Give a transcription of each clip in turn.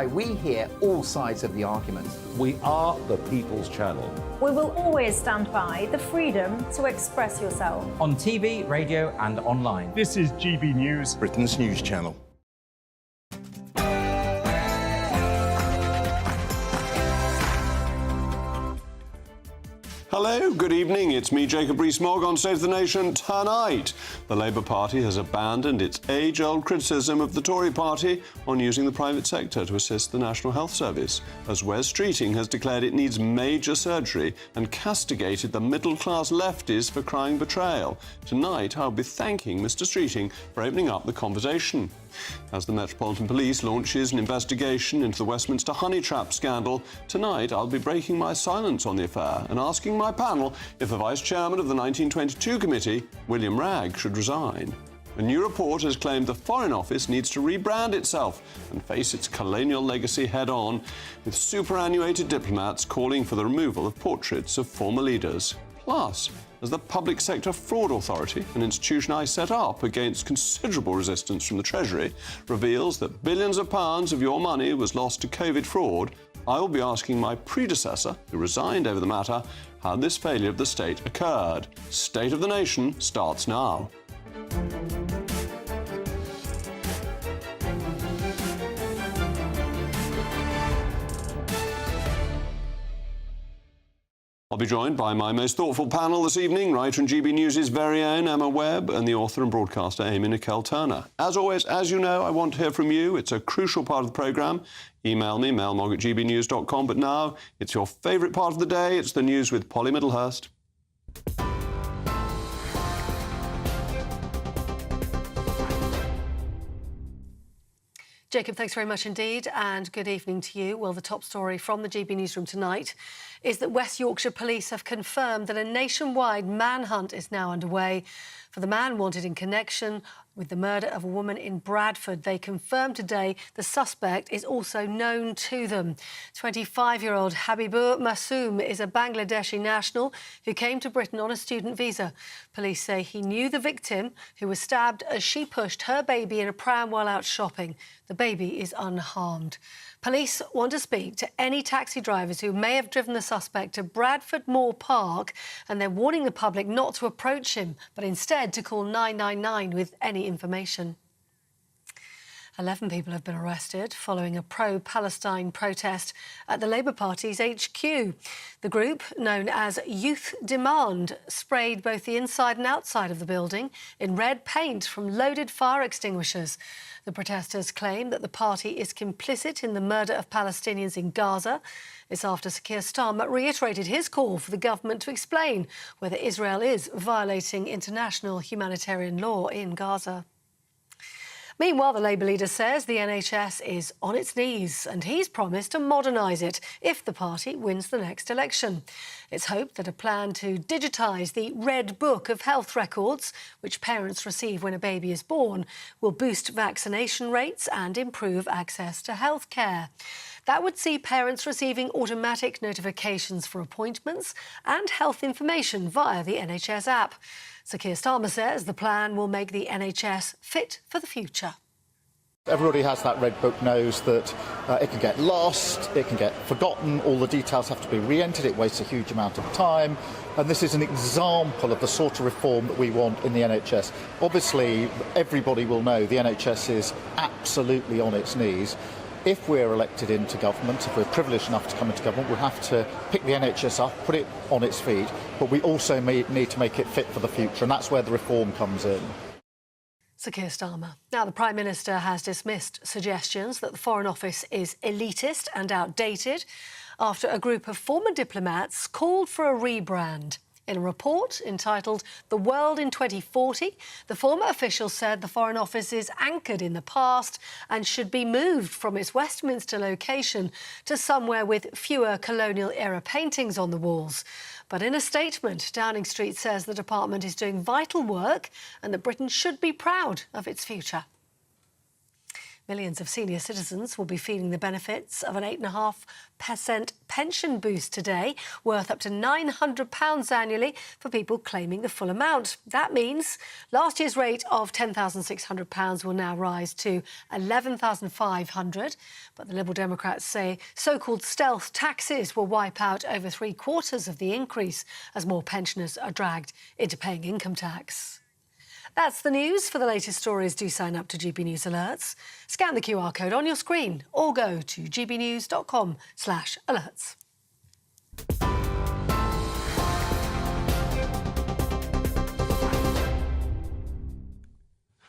We hear all sides of the argument. We are the People's Channel. We will always stand by the freedom to express yourself. On TV, radio and online. This is GBNews, Britain's news channel. Hello, good evening. It's me, Jacob Rees-Mogg, on State of the Nation tonight. The Labour Party has abandoned its age-old criticism of the Tory party on using the private sector to assist the National Health Service, as Wes Streeting has declared it needs major surgery and castigated the middle-class lefties for crying betrayal. Tonight, I'll be thanking Mr Streeting for opening up the conversation. As the Metropolitan Police launches an investigation into the Westminster honey trap scandal, tonight I'll be breaking my silence on the affair and asking my panel if the Vice-Chairman of the 1922 Committee, William Wragg, should resign. A new report has claimed the Foreign Office needs to rebrand itself and face its colonial legacy head-on, with superannuated diplomats calling for the removal of portraits of former leaders. Plus, as the Public Sector Fraud Authority, an institution I set up against considerable resistance from the Treasury, reveals that billions of pounds of your money was lost to COVID fraud, I will be asking my predecessor, who resigned over the matter, how this failure of the state occurred. State of the Nation starts now. I'll be joined by my most thoughtful panel this evening, writer and GB News' very own Emma Webb and the author and broadcaster Amy Nicole Turner. As always, as you know, I want to hear from you. It's a crucial part of the programme. Email me, mailmog@gbnews.com. But now, it's your favourite part of the day. It's the news with Polly Middlehurst. Jacob, thanks very much indeed, and good evening to you. Well, the top story from the GB Newsroom tonight is that West Yorkshire Police have confirmed that a nationwide manhunt is now underway for the man wanted in connection with the murder of a woman in Bradford. They confirmed today the suspect is also known to them. 25-year-old Habibur Masoom is a Bangladeshi national who came to Britain on a student visa. Police say he knew the victim, who was stabbed as she pushed her baby in a pram while out shopping. The baby is unharmed. Police want to speak to any taxi drivers who may have driven the suspect to Bradford Moor Park, and they're warning the public not to approach him, but instead to call 999 with any information. 11 people have been arrested following a pro-Palestine protest at the Labour Party's HQ. The group, known as Youth Demand, sprayed both the inside and outside of the building in red paint from loaded fire extinguishers. The protesters claim that the party is complicit in the murder of Palestinians in Gaza. It's after Sir Keir Starmer reiterated his call for the government to explain whether Israel is violating international humanitarian law in Gaza. Meanwhile, the Labour leader says the NHS is on its knees and he's promised to modernise it if the party wins the next election. It's hoped that a plan to digitise the Red Book of health records, which parents receive when a baby is born, will boost vaccination rates and improve access to health care. That would see parents receiving automatic notifications for appointments and health information via the NHS app. Sir Keir Starmer says the plan will make the NHS fit for the future. Everybody has that Red Book knows that it can get lost, it can get forgotten, all the details have to be re-entered, it wastes a huge amount of time, and this is an example of the sort of reform that we want in the NHS. Obviously, everybody will know the NHS is absolutely on its knees. If we're elected into government, if we're privileged enough to come into government, we'll have to pick the NHS up, put it on its feet, but we also need to make it fit for the future, and that's where the reform comes in. Sir Keir Starmer. Now, the Prime Minister has dismissed suggestions that the Foreign Office is elitist and outdated after a group of former diplomats called for a rebrand. In a report entitled The World in 2040, the former official said the Foreign Office is anchored in the past and should be moved from its Westminster location to somewhere with fewer colonial-era paintings on the walls. But in a statement, Downing Street says the department is doing vital work and that Britain should be proud of its future. Millions of senior citizens will be feeling the benefits of an 8.5% pension boost today, worth up to £900 annually for people claiming the full amount. That means last year's rate of £10,600 will now rise to £11,500. But the Liberal Democrats say so-called stealth taxes will wipe out over 3/4 of the increase as more pensioners are dragged into paying income tax. That's the news. For the latest stories, do sign up to GB News Alerts. Scan the QR code on your screen or go to gbnews.com/alerts.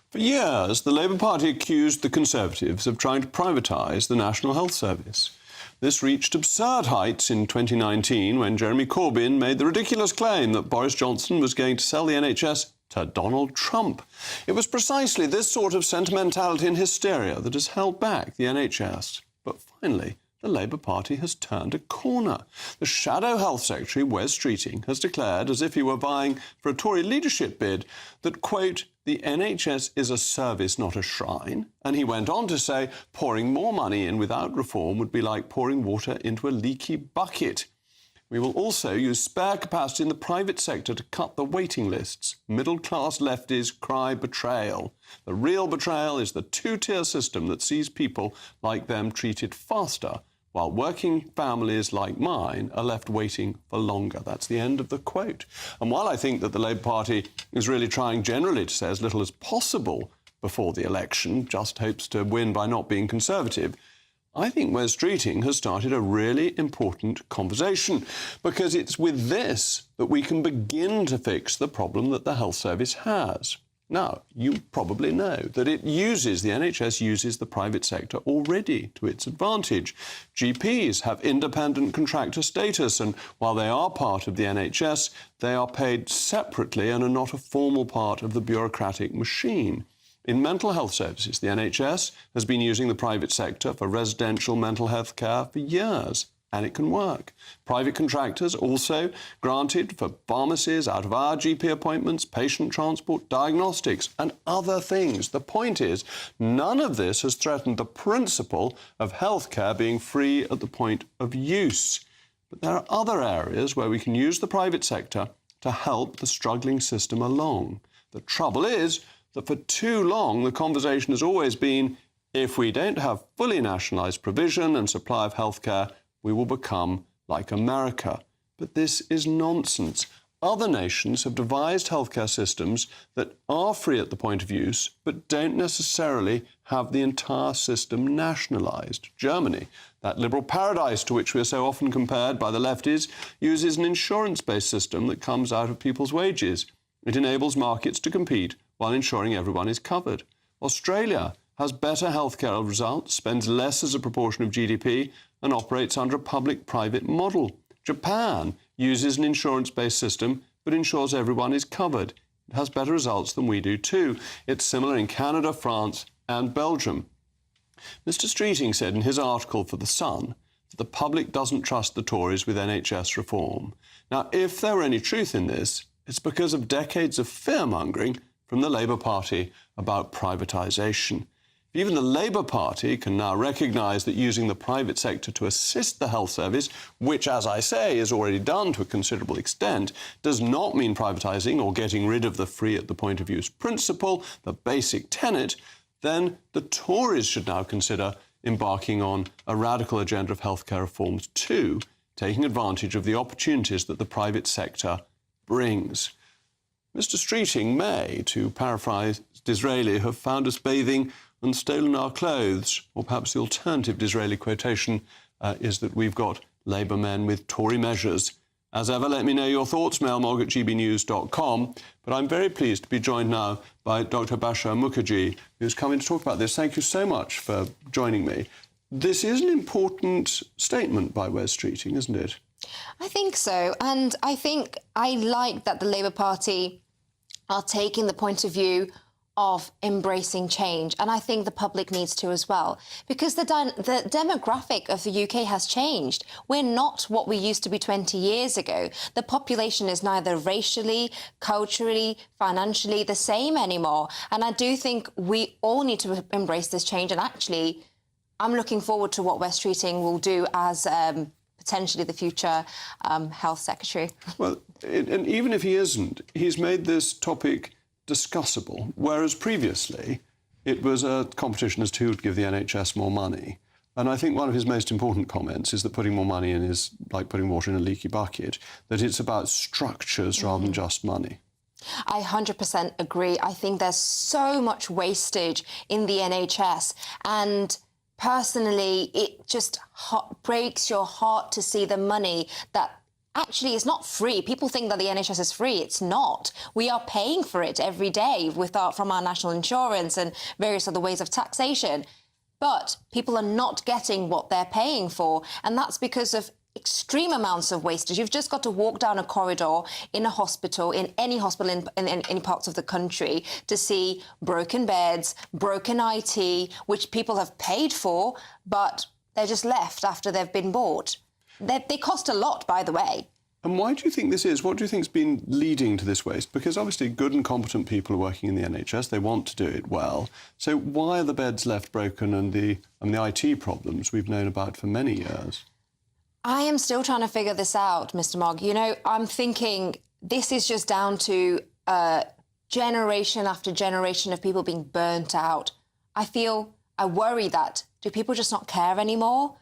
For years, the Labour Party accused the Conservatives of trying to privatise the National Health Service. This reached absurd heights in 2019 when Jeremy Corbyn made the ridiculous claim that Boris Johnson was going to sell the NHS to Donald Trump. It was precisely this sort of sentimentality and hysteria that has held back the NHS. But finally, the Labour Party has turned a corner. The Shadow Health Secretary, Wes Streeting, has declared, as if he were vying for a Tory leadership bid, that, quote, the NHS is a service, not a shrine. And he went on to say pouring more money in without reform would be like pouring water into a leaky bucket. We will also use spare capacity in the private sector to cut the waiting lists. Middle-class lefties cry betrayal. The real betrayal is the two-tier system that sees people like them treated faster, while working families like mine are left waiting for longer. That's the end of the quote. And while I think that the Labour Party is really trying generally to say as little as possible before the election, just hopes to win by not being Conservative, I think Wes Streeting has started a really important conversation, because it's with this that we can begin to fix the problem that the health service has. Now, you probably know that the NHS uses the private sector already to its advantage. GPs have independent contractor status, and while they are part of the NHS, they are paid separately and are not a formal part of the bureaucratic machine. In mental health services, the NHS has been using the private sector for residential mental health care for years, and it can work. Private contractors also granted for pharmacies, out-of-hour GP appointments, patient transport, diagnostics, and other things. The point is, none of this has threatened the principle of healthcare being free at the point of use. But there are other areas where we can use the private sector to help the struggling system along. The trouble is that for too long the conversation has always been, if we don't have fully nationalised provision and supply of healthcare, we will become like America. But this is nonsense. Other nations have devised healthcare systems that are free at the point of use, but don't necessarily have the entire system nationalised. Germany, that liberal paradise to which we are so often compared by the lefties, uses an insurance-based system that comes out of people's wages. It enables markets to compete while ensuring everyone is covered. Australia has better healthcare results, spends less as a proportion of GDP, and operates under a public-private model. Japan uses an insurance-based system but ensures everyone is covered. It has better results than we do too. It's similar in Canada, France and Belgium. Mr. Streeting said in his article for The Sun that the public doesn't trust the Tories with NHS reform. Now, if there were any truth in this, it's because of decades of fear-mongering from the Labour Party about privatisation. Even the Labour Party can now recognise that using the private sector to assist the health service, which, as I say, is already done to a considerable extent, does not mean privatising or getting rid of the free at the point of use principle, the basic tenet, then the Tories should now consider embarking on a radical agenda of healthcare reforms too, taking advantage of the opportunities that the private sector brings. Mr. Streeting may, to paraphrase Disraeli, have found us bathing and stolen our clothes. Or perhaps the alternative Disraeli quotation is that we've got Labour men with Tory measures. As ever, let me know your thoughts, mailmog@gbnews.com. But I'm very pleased to be joined now by Dr. Basha Mukherjee, who's coming to talk about this. Thank you so much for joining me. This is an important statement by Wes Streeting, isn't it? I think so. And I think I like that the Labour Party are taking the point of view of embracing change, and I think the public needs to as well, because the demographic of the UK has changed. We're not what we used to be 20 years ago. The population is neither racially, culturally, financially the same anymore, and I do think we all need to embrace this change. And actually, I'm looking forward to what Wes Streeting will do as potentially the future health secretary. Well, and even if he isn't, he's made this topic discussable, whereas previously it was a competition as to who would give the NHS more money. And I think one of his most important comments is that putting more money in is like putting water in a leaky bucket, that it's about structures rather than just money. I 100% agree. I think there's so much wastage in the NHS, and personally, it just breaks your heart to see the money that actually is not free. People think that the NHS is free. It's not. We are paying for it every day from our national insurance and various other ways of taxation. But people are not getting what they're paying for, and that's because of extreme amounts of wastage. You've just got to walk down a corridor in a hospital, in any hospital in any parts of the country, to see broken beds, broken IT, which people have paid for, but they're just left after they've been bought. They cost a lot, by the way. And why do you think this is? What do you think's been leading to this waste? Because obviously good and competent people are working in the NHS. They want to do it well. So why are the beds left broken and the IT problems we've known about for many years? I am still trying to figure this out, Mr. Mogg. You know, I'm thinking this is just down to generation after generation of people being burnt out. I worry that, do people just not care anymore?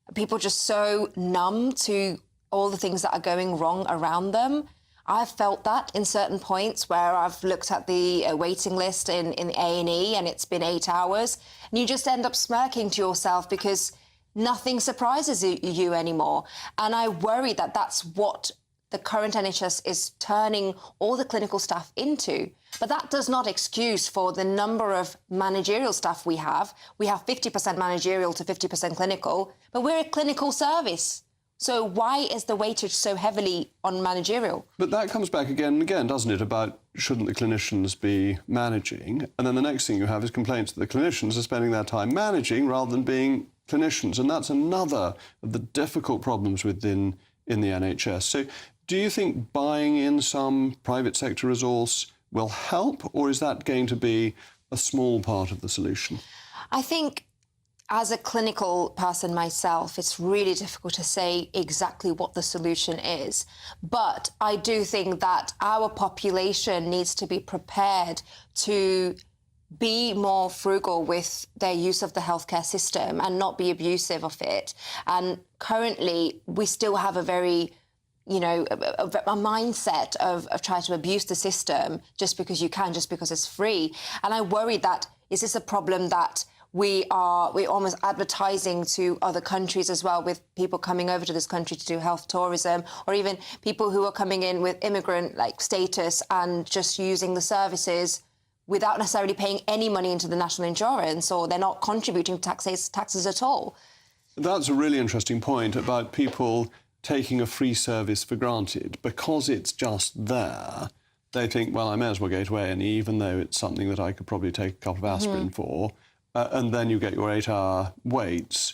Are people just so numb to all the things that are going wrong around them? I've felt that in certain points where I've looked at the waiting list in A&E and it's been 8 hours, and you just end up smirking to yourself because nothing surprises you anymore. And I worry that that's what the current NHS is turning all the clinical staff into. But that does not excuse for the number of managerial staff we have. We have 50% managerial to 50% clinical, but we're a clinical service. So why is the weightage so heavily on managerial? But that comes back again and again, doesn't it, about shouldn't the clinicians be managing? And then the next thing you have is complaints that the clinicians are spending their time managing rather than being clinicians. And that's another of the difficult problems within the NHS. So do you think buying in some private sector resource will help, or is that going to be a small part of the solution? I think as a clinical person myself, it's really difficult to say exactly what the solution is. But I do think that our population needs to be prepared to be more frugal with their use of the healthcare system and not be abusive of it. And currently, we still have a very, a mindset of trying to abuse the system just because you can, just because it's free. And I worry that, is this a problem that we're almost advertising to other countries as well, with people coming over to this country to do health tourism, or even people who are coming in with immigrant status and just using the services without necessarily paying any money into the national insurance, or they're not contributing taxes at all. That's a really interesting point about people taking a free service for granted. Because it's just there, they think, well, I may as well go to A&E, even though it's something that I could probably take a couple of aspirin for. And then you get your 8-hour waits.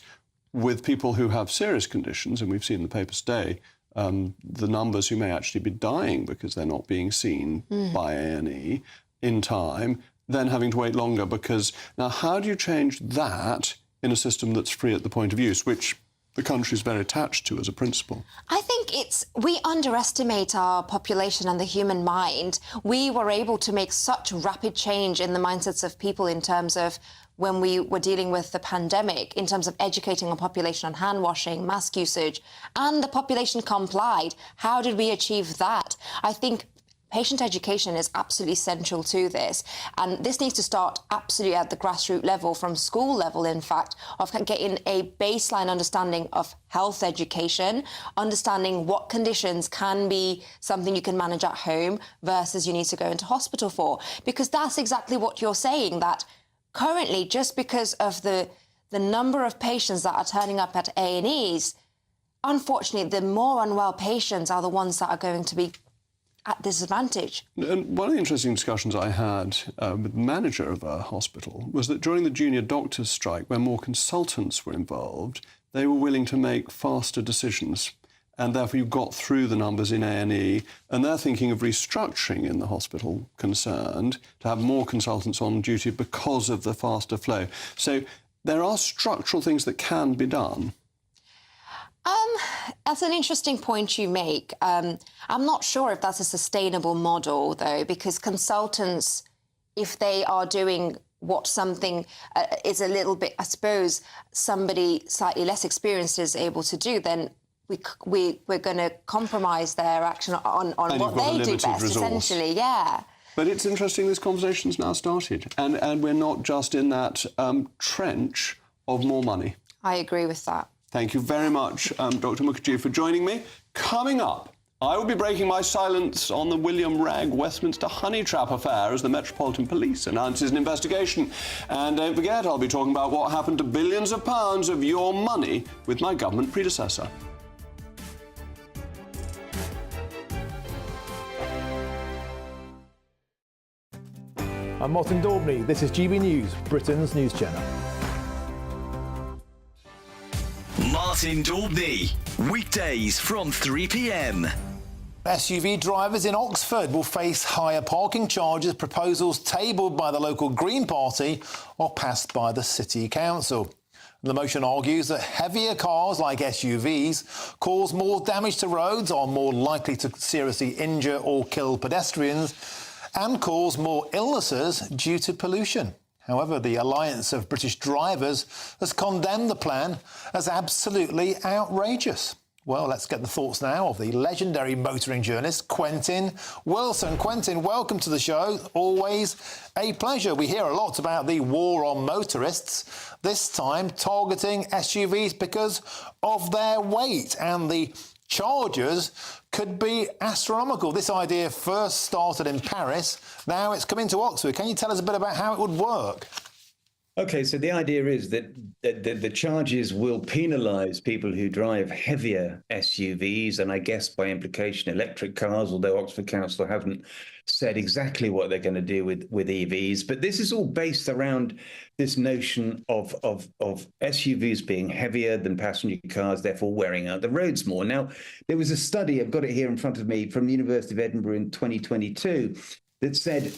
With people who have serious conditions, and we've seen in the papers today, the numbers who may actually be dying because they're not being seen by A&E in time, then having to wait longer because... Now, how do you change that in a system that's free at the point of use, which the country's very attached to as a principle? I think we underestimate our population and the human mind. We were able to make such rapid change in the mindsets of people in terms of when we were dealing with the pandemic, in terms of educating our population on hand washing, mask usage, and the population complied. How did we achieve that? I think patient education is absolutely central to this. And this needs to start absolutely at the grassroots level, from school level, in fact, of getting a baseline understanding of health education, understanding what conditions can be something you can manage at home versus you need to go into hospital for. Because that's exactly what you're saying, that currently, just because of the number of patients that are turning up at A&Es, unfortunately, the more unwell patients are the ones that are going to be at disadvantage. And one of the interesting discussions I had with the manager of a hospital was that during the junior doctors' strike, where more consultants were involved, they were willing to make faster decisions. And therefore you got through the numbers in A&E, and they're thinking of restructuring in the hospital concerned to have more consultants on duty because of the faster flow. So there are structural things that can be done. That's an interesting point you make. I'm not sure if that's a sustainable model, though, because consultants, if they are doing what something is a little bit, I suppose, somebody slightly less experienced is able to do, then we're going to compromise their action on what they do best, essentially, yeah. But it's interesting this conversation's now started, and we're not just in that trench of more money. I agree with that. Thank you very much, Dr. Mukherjee, for joining me. Coming up, I will be breaking my silence on the William Wragg Westminster honey trap affair as the Metropolitan Police announces an investigation. And don't forget, I'll be talking about what happened to billions of pounds of your money with my government predecessor. I'm Martin Daubney. This is GB News, Britain's news channel. Martin Daubney, weekdays from 3 p.m. SUV drivers in Oxford will face higher parking charges. Proposals tabled by the local Green Party or passed by the City Council. The motion argues that heavier cars like SUVs cause more damage to roads, are more likely to seriously injure or kill pedestrians, and cause more illnesses due to pollution. However, the Alliance of British Drivers has condemned the plan as absolutely outrageous. Well, let's get the thoughts now of the legendary motoring journalist, Quentin Wilson. Quentin, welcome to the show. Always a pleasure. We hear a lot about the war on motorists, this time targeting SUVs because of their weight, and the charges could be astronomical. This idea first started in Paris. Now it's coming to Oxford. Can you tell us a bit about how it would work? OK, so the idea is that the charges will penalise people who drive heavier SUVs and I guess by implication electric cars, although Oxford Council haven't said exactly what they're going to do with EVs. But this is all based around this notion of SUVs being heavier than passenger cars, therefore wearing out the roads more. Now, there was a study, I've got it here in front of me, from the University of Edinburgh in 2022 that said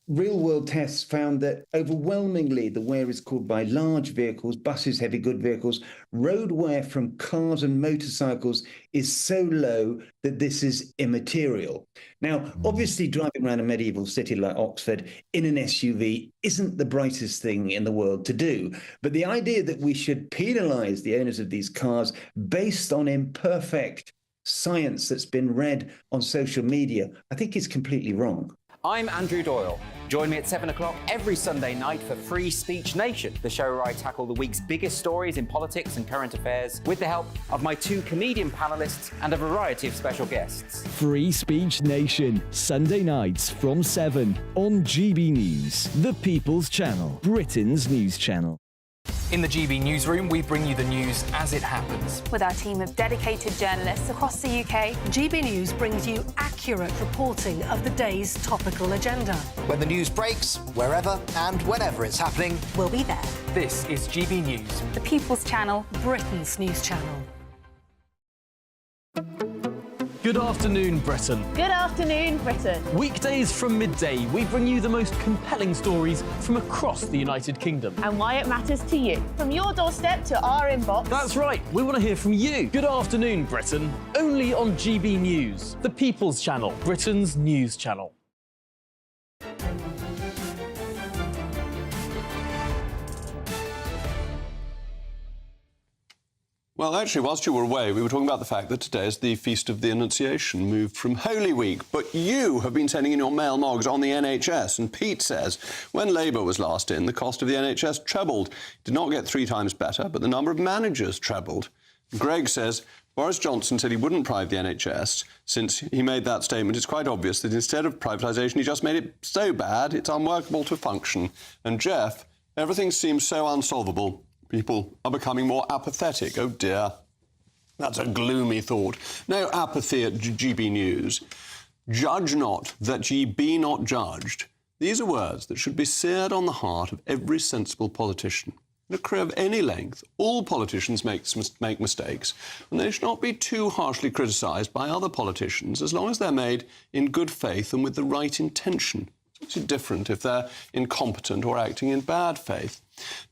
real-world tests found that overwhelmingly the wear is caused by large vehicles, buses, heavy good vehicles. Road wear from cars and motorcycles is so low that this is immaterial. Now, obviously, driving around a medieval city like Oxford in an SUV isn't the brightest thing in the world to do. But the idea that we should penalise the owners of these cars based on imperfect science that's been read on social media, I think is completely wrong. I'm Andrew Doyle. Join me at 7 o'clock every Sunday night for Free Speech Nation, the show where I tackle the week's biggest stories in politics and current affairs with the help of my two comedian panellists and a variety of special guests. Free Speech Nation, Sunday nights from 7 on GB News, the People's Channel, Britain's news channel. In the GB newsroom, we bring you the news as it happens. With our team of dedicated journalists across the UK, GB News brings you accurate reporting of the day's topical agenda. When the news breaks, wherever and whenever it's happening, we'll be there. This is GB News, the People's Channel, Britain's news channel. Good afternoon, Britain. Good afternoon, Britain. Weekdays from midday, we bring you the most compelling stories from across the United Kingdom. And why it matters to you. From your doorstep to our inbox. That's right, we want to hear from you. Good afternoon, Britain. Only on GB News, the People's Channel, Britain's news channel. Well, actually, whilst you were away, we were talking about the fact that today is the Feast of the Annunciation, moved from Holy Week. But you have been sending in your mail mogs on the NHS, and Pete says, when Labour was last in, the cost of the NHS trebled. It did not get 3 times better, but the number of managers trebled. Greg says, Boris Johnson said he wouldn't prive the NHS. Since he made that statement, it's quite obvious that instead of privatisation, he just made it so bad it's unworkable to function. And Jeff, everything seems so unsolvable. People are becoming more apathetic. Oh, dear. That's a gloomy thought. No apathy at GB News. Judge not that ye be not judged. These are words that should be seared on the heart of every sensible politician. In a career of any length, all politicians make mistakes, and they should not be too harshly criticised by other politicians as long as they're made in good faith and with the right intention. It's different if they're incompetent or acting in bad faith.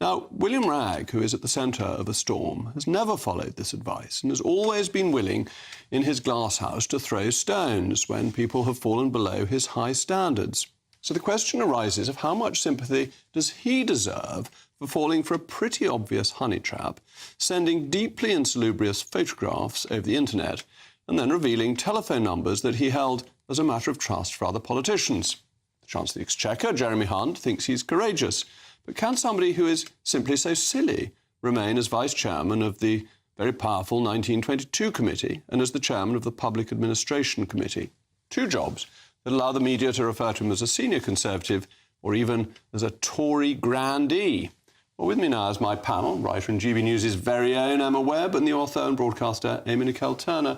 Now, William Wragg, who is at the centre of a storm, has never followed this advice and has always been willing in his glass house to throw stones when people have fallen below his high standards. So the question arises of how much sympathy does he deserve for falling for a pretty obvious honey trap, sending deeply insalubrious photographs over the internet and then revealing telephone numbers that he held as a matter of trust for other politicians. The Chancellor of the Exchequer, Jeremy Hunt, thinks he's courageous. But can somebody who is simply so silly remain as Vice-Chairman of the very powerful 1922 Committee and as the Chairman of the Public Administration Committee? Two jobs that allow the media to refer to him as a senior Conservative or even as a Tory grandee. Well, with me now is my panel, writer in GB News' very own Emma Webb and the author and broadcaster Amy Nicole Turner.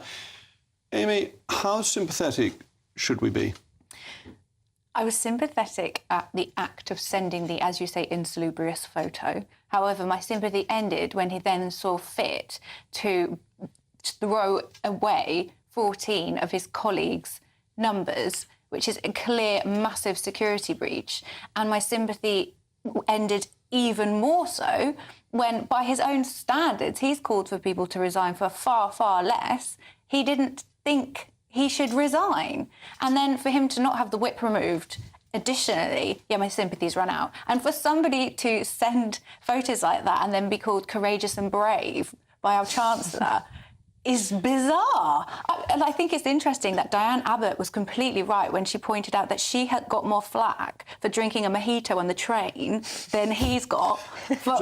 Amy, how sympathetic should we be? I was sympathetic at the act of sending the, as you say, insalubrious photo. However, my sympathy ended when he then saw fit to throw away 14 of his colleagues' numbers, which is a clear, massive security breach. And my sympathy ended even more so when, by his own standards, he's called for people to resign for far, far less. He didn't think he should resign. And then for him to not have the whip removed, additionally, yeah, my sympathies run out. And for somebody to send photos like that and then be called courageous and brave by our Chancellor is bizarre. And I think it's interesting that Diane Abbott was completely right when she pointed out that she had got more flack for drinking a mojito on the train than he's got for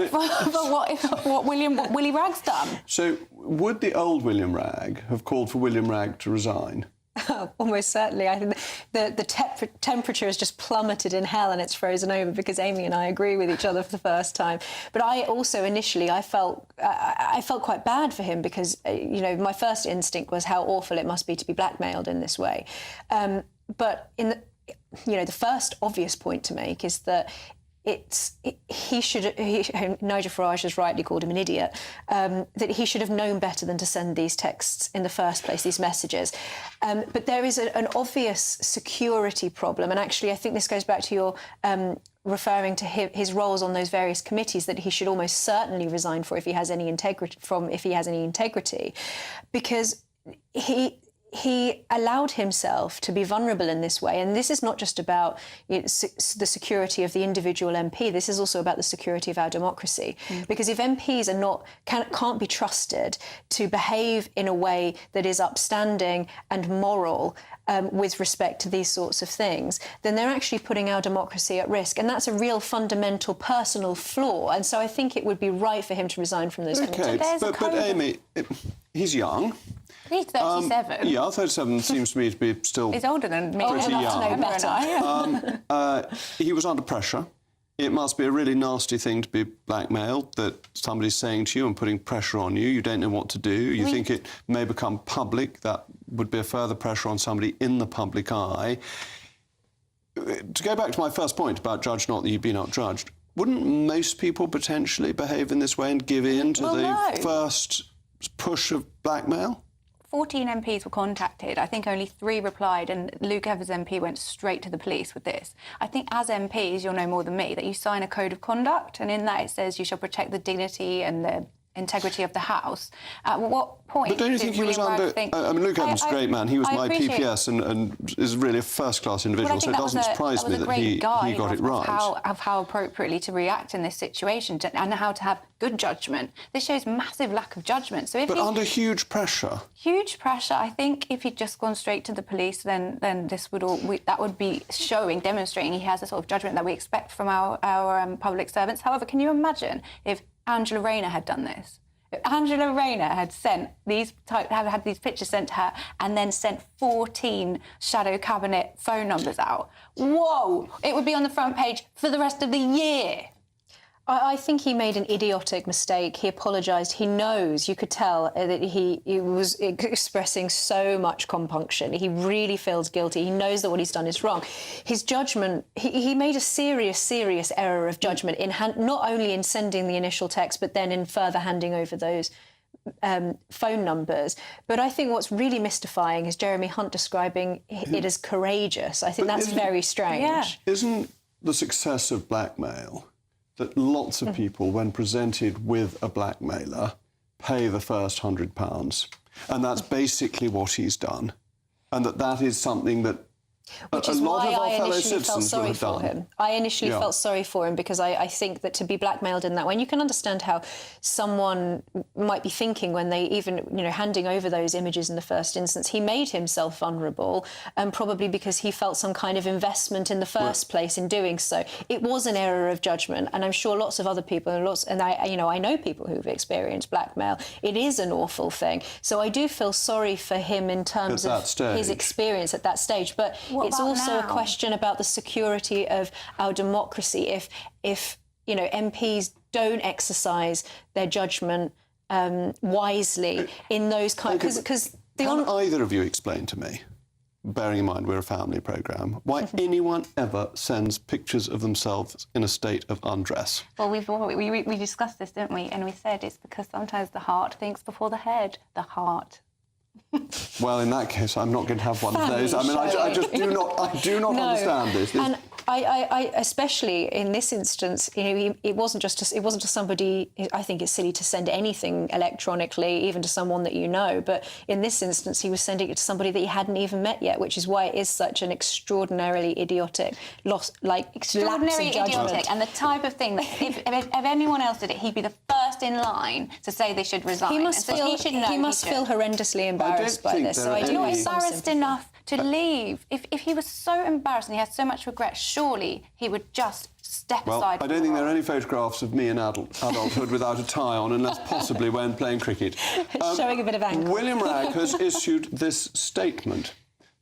what Willie Wragg's done. So would the old William Wragg have called for William Wragg to resign? Almost certainly. I think the temperature has just plummeted in hell and it's frozen over because Amy and I agree with each other for the first time. But I also initially I felt quite bad for him because my first instinct was how awful it must be to be blackmailed in this way. But the first obvious point to make is that Nigel Farage has rightly called him an idiot, that he should have known better than to send these texts in the first place, these messages. But there is an obvious security problem. And actually, I think this goes back to your referring to his roles on those various committees that he should almost certainly resign for if he has any integrity, because he allowed himself to be vulnerable in this way. And this is not just about the security of the individual MP. This is also about the security of our democracy. Mm. Because if MPs can't be trusted to behave in a way that is upstanding and moral with respect to these sorts of things, then they're actually putting our democracy at risk. And that's a real fundamental personal flaw. And so I think it would be right for him to resign from those committees. OK, but Amy, he's young. He's 37. Yeah, 37 seems to me to be still He's older than me. Pretty young. He was under pressure. It must be a really nasty thing to be blackmailed, that somebody's saying to you and putting pressure on you. You don't know what to do. You think it may become public. That would be a further pressure on somebody in the public eye. To go back to my first point about judge not that you be not judged, wouldn't most people potentially behave in this way and give in to the first push of blackmail? 14 MPs were contacted. I think only 3 replied, and Luke Evers MP went straight to the police with this. I think as MPs, you'll know more than me, that you sign a code of conduct, and in that it says you shall protect the dignity and the integrity of the House. At what point? But don't you think he was under... I mean, Luke Evans is a great man. He was my PPS and is really a first-class individual, so it doesn't surprise me that he got it right. Of how appropriately to react in this situation and how to have good judgment. This shows massive lack of judgment. So but under huge pressure. Huge pressure. I think if he'd just gone straight to the police, then this would that would be demonstrating he has the sort of judgment that we expect from our public servants. However, can you imagine if Angela Rayner had done this? If Angela Rayner had had these pictures sent to her and then sent 14 shadow cabinet phone numbers out, whoa! It would be on the front page for the rest of the year. I think he made an idiotic mistake. He apologised. He knows, you could tell that he was expressing so much compunction. He really feels guilty. He knows that what he's done is wrong. His judgment, he made a serious error of judgment in not only in sending the initial text, but then in further handing over those phone numbers. But I think what's really mystifying is Jeremy Hunt describing it as courageous. I think that's very strange. Yeah. Isn't the success of blackmail that lots of people, when presented with a blackmailer, pay the first £100? And that's basically what he's done. And that is something that Which a is lot why of our I fellow initially felt citizens sorry would have for done. him. I initially Yeah. felt sorry for him because I think that to be blackmailed in that way, and you can understand how someone might be thinking when they even, handing over those images in the first instance, he made himself vulnerable, and probably because he felt some kind of investment in the first place in doing so. It was an error of judgment, and I'm sure lots of other people, and I know people who've experienced blackmail. It is an awful thing. So I do feel sorry for him in terms of his experience at that stage. But it's also a question about the security of our democracy. If MPs don't exercise their judgment wisely in those kinds, because can either of you explain to me, bearing in mind we're a family programme, why anyone ever sends pictures of themselves in a state of undress? Well, we discussed this, didn't we? And we said it's because sometimes the heart thinks before the head. The heart. Well, in that case, I'm not going to have one of those. I mean, I just do not understand this. And I especially in this instance, it wasn't just somebody. I think it's silly to send anything electronically, even to someone that you know. But in this instance, he was sending it to somebody that he hadn't even met yet, which is why it is such an extraordinarily idiotic Extraordinary idiotic, and the type of thing that if anyone else did it, he'd be the first in line to say they should resign. He must feel horrendously embarrassed by this. So I do not embarrassed enough to leave. If he was so embarrassed and he had so much regret, surely he would just step aside. I don't think there are any photographs of me in adulthood without a tie on, unless possibly when playing cricket. Showing a bit of ankle. William Wragg has issued this statement.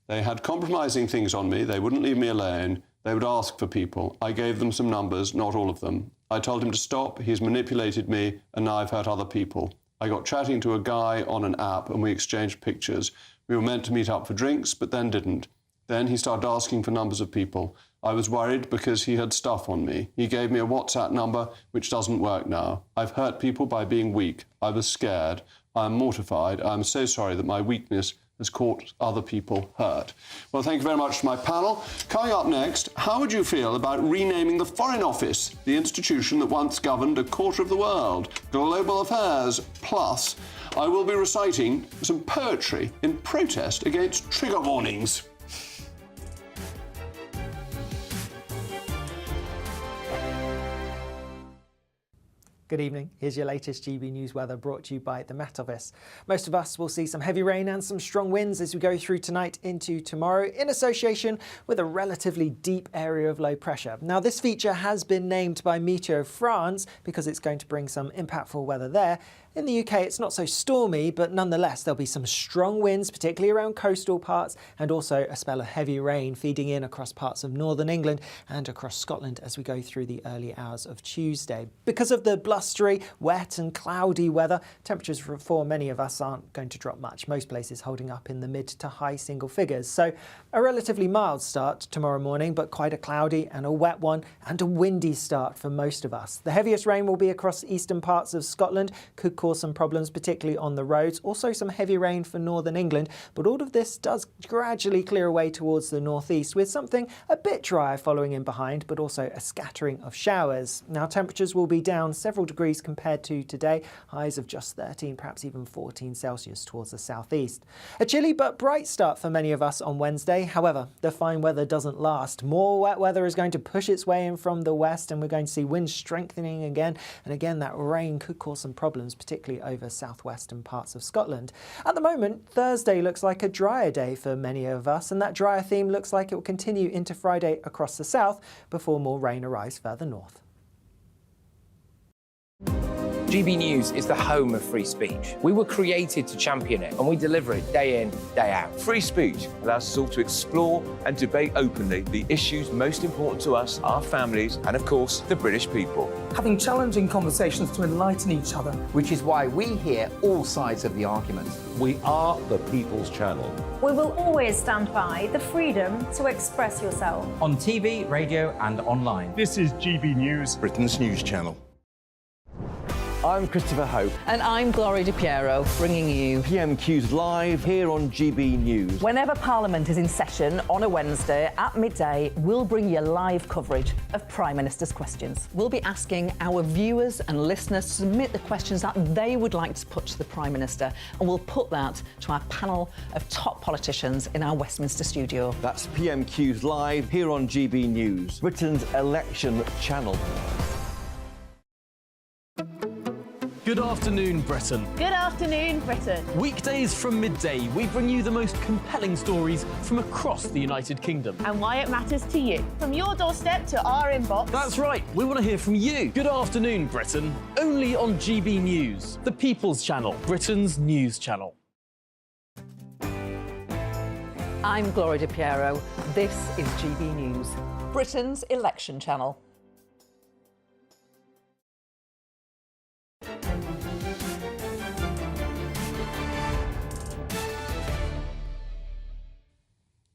They had compromising things on me. They wouldn't leave me alone. They would ask for people. I gave them some numbers, not all of them. I told him to stop. He's manipulated me, and now I've hurt other people. I got chatting to a guy on an app, and we exchanged pictures. We were meant to meet up for drinks, but then didn't. Then he started asking for numbers of people. I was worried because he had stuff on me. He gave me a WhatsApp number, which doesn't work now. I've hurt people by being weak. I was scared. I am mortified. I am so sorry that my weakness has caught other people hurt. Well, thank you very much to my panel. Coming up next, how would you feel about renaming the Foreign Office, the institution that once governed a quarter of the world? Global affairs. Plus, I will be reciting some poetry in protest against trigger warnings. Good evening. Here's your latest GB News weather brought to you by the Met Office. Most of us will see some heavy rain and some strong winds as we go through tonight into tomorrow in association with a relatively deep area of low pressure. Now, this feature has been named by Meteo France because it's going to bring some impactful weather there. In the UK, it's not so stormy, but nonetheless, there'll be some strong winds, particularly around coastal parts, and also a spell of heavy rain feeding in across parts of northern England and across Scotland as we go through the early hours of Tuesday. Because of the blustery, wet and cloudy weather, temperatures for many of us aren't going to drop much. Most places holding up in the mid to high single figures. So a relatively mild start tomorrow morning, but quite a cloudy and a wet one and a windy start for most of us. The heaviest rain will be across eastern parts of Scotland, could cause some problems, particularly on the roads. Also some heavy rain for northern England, but all of this does gradually clear away towards the northeast with something a bit drier following in behind, but also a scattering of showers. Now temperatures will be down several degrees compared to today, highs of just 13, perhaps even 14 Celsius towards the southeast. A chilly but bright start for many of us on Wednesday. However, the fine weather doesn't last. More wet weather is going to push its way in from the west, and we're going to see winds strengthening again. And again, that rain could cause some problems, particularly over southwestern parts of Scotland. At the moment, Thursday looks like a drier day for many of us, and that drier theme looks like it will continue into Friday across the south before more rain arrives further north. GB News is the home of free speech. We were created to champion it, and we deliver it day in, day out. Free speech allows us all to explore and debate openly the issues most important to us, our families, and of course, the British people. Having challenging conversations to enlighten each other. Which is why we hear all sides of the argument. We are the People's Channel. We will always stand by the freedom to express yourself. On TV, radio, and online. This is GB News, Britain's news channel. I'm Christopher Hope. And I'm Gloria Di Piero, bringing you PMQs Live here on GB News. Whenever Parliament is in session on a Wednesday at midday, we'll bring you live coverage of Prime Minister's questions. We'll be asking our viewers and listeners to submit the questions that they would like to put to the Prime Minister, and we'll put that to our panel of top politicians in our Westminster studio. That's PMQs Live here on GB News, Britain's election channel. Good afternoon, Britain. Good afternoon, Britain. Weekdays from midday, we bring you the most compelling stories from across the United Kingdom. And why it matters to you. From your doorstep to our inbox. That's right, we want to hear from you. Good afternoon, Britain. Only on GB News, the People's Channel, Britain's news channel. I'm Gloria Di Piero. This is GB News, Britain's election channel.